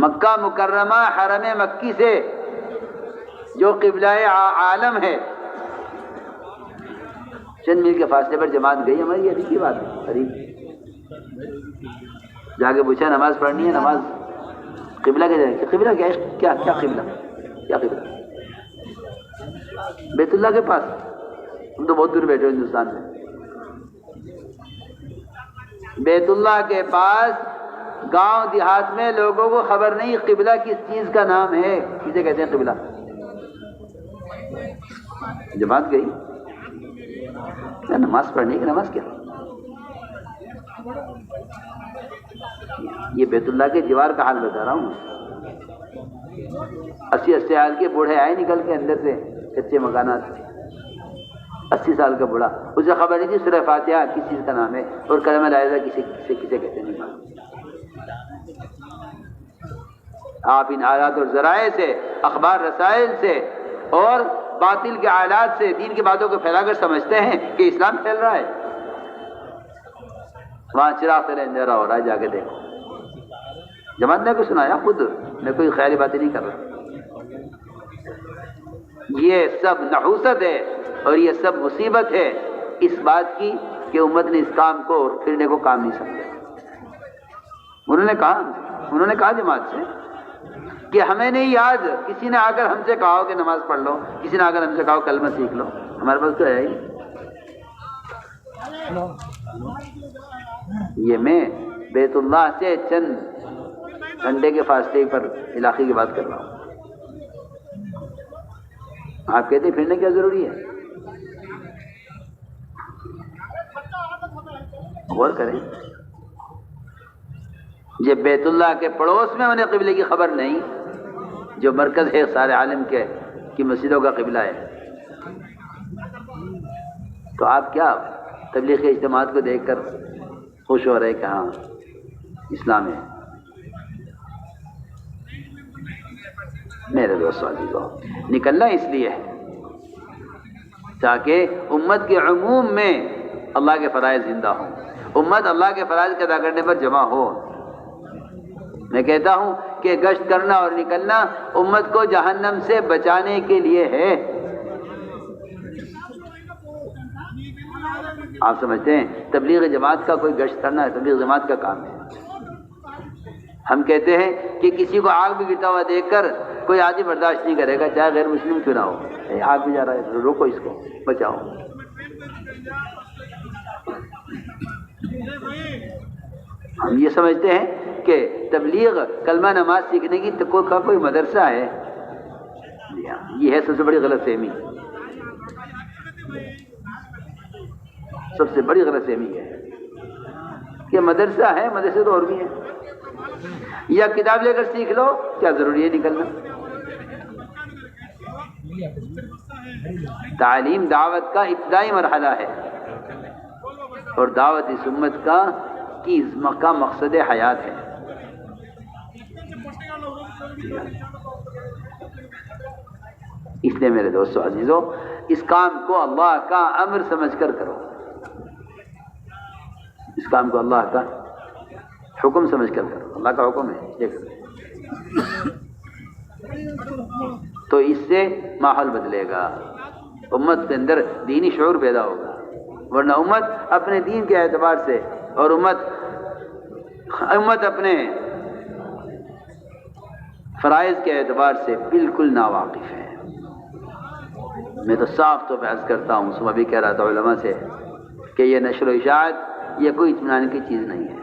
مکہ مکرمہ حرم مکی سے جو قبلہ عالم ہے، چند میل کے فاصلے پر جماعت گئی، ہماری ابھی کی بات ہے، قریب جا کے پوچھا نماز پڑھنی ہے، نماز قبلہ کے جائے، قبلہ کیا ہے؟ کیا قبلہ؟ کیا قبلہ؟ بیت اللہ کے پاس؟ ہم تو بہت دور بیٹھے ہندوستان میں۔ بیت اللہ کے پاس گاؤں دیہات میں لوگوں کو خبر نہیں قبلہ کس چیز کا نام ہے، کسے کہتے ہیں قبلہ۔ جماعت گئی، کیا نماز پڑھنے کی؟ نماز کیا؟ یہ بیت اللہ کے دیوار کا حال بتا رہا ہوں۔ 80 سال کے بوڑھے آئے نکل کے اندر سے، کچے مکانات، 80 سال کا بوڑھا، اسے خبر نہیں تھی سورہ فاتحہ کس چیز کا نام ہے اور کلمہ لا الہ کسے کہتے ہیں۔ آپ ان آلات اور ذرائع سے، اخبار رسائل سے اور باطل کے آلات سے دین کی باتوں کو پھیلا کر سمجھتے ہیں کہ اسلام پھیل رہا ہے۔ وہاں چراغ تلے اندھیرا ہو رہا ہے، جا کے دیکھو۔ جماعت نے کو سنایا، خود میں کوئی خیالی باتیں نہیں کر رہا۔ یہ سب نحوست ہے اور یہ سب مصیبت ہے اس بات کی کہ امت نے اس کام کو پھرنے کو کام نہیں سمجھا۔ انہوں نے کہا جماعت سے کہ ہمیں نہیں یاد کسی نے آ کر ہم سے کہا کہ نماز پڑھ لو، کسی نے آ کر ہم سے کہا کلمہ سیکھ لو، ہمارے پاس تو ہے ہی۔ یہ میں بیت اللہ سے چند گھنٹے کے فاصلے پر علاقے کی بات کر رہا ہوں۔ آپ کہتے ہیں پھرنے کیا ضروری ہے؟ غور کریں، یہ بیت اللہ کے پڑوس میں انہیں قبلے کی خبر نہیں، جو مرکز ہے سارے عالم کے کی مسجدوں کا قبلہ ہے، تو آپ کیا تبلیغی اجتماعات کو دیکھ کر خوش ہو رہے کہ ہاں اسلام ہے؟ میرے دوستو عزیزو، نکلنا اس لیے ہے تاکہ امت کے عموم میں اللہ کے فرائض زندہ ہوں، امت اللہ کے فرائض کے ادا کرنے پر جمع ہو۔ میں کہتا ہوں کہ گشت کرنا اور نکلنا امت کو جہنم سے بچانے کے لیے ہے۔ آپ سمجھتے ہیں تبلیغ جماعت کا کوئی گشت کرنا ہے؟ تبلیغ جماعت کا کام ہے۔ ہم کہتے ہیں کہ کسی کو آگ بھی گرتا ہوا دیکھ کر کوئی آدمی برداشت نہیں کرے گا، چاہے غیر مسلم کیوں نہ ہو، آگ بھی جا رہا ہے، روکو اس کو، بچاؤ۔ ہم یہ سمجھتے ہیں کہ تبلیغ کلمہ نماز سیکھنے کی کوئی مدرسہ ہے، یہ ہے سب سے بڑی غلط فہمی، سب سے بڑی غلط فہمی ہے کہ مدرسہ ہے، مدرسے تو اور بھی ہیں، یا کتاب لے کر سیکھ لو، کیا ضروری ہے نکلنا؟ تعلیم دعوت کا ابتدائی مرحلہ ہے اور دعوت اس امت کا مقصد حیات ہے۔ اس لیے میرے دوستو عزیزو، اس کام کو اللہ کا امر سمجھ کر کرو، اس کام کو اللہ کا حکم سمجھ کر کرو، اللہ کا حکم ہے یہ کرو، تو اس سے ماحول بدلے گا، امت کے اندر دینی شعور پیدا ہوگا، ورنہ امت اپنے دین کے اعتبار سے اور امت اپنے فرائض کے اعتبار سے بالکل ناواقف ہے۔ میں تو صاف طور پہ عرض کرتا ہوں، صبح بھی کہہ رہا تھا علماء سے کہ یہ نشر و اشاعت یہ کوئی اطمینان کی چیز نہیں ہے۔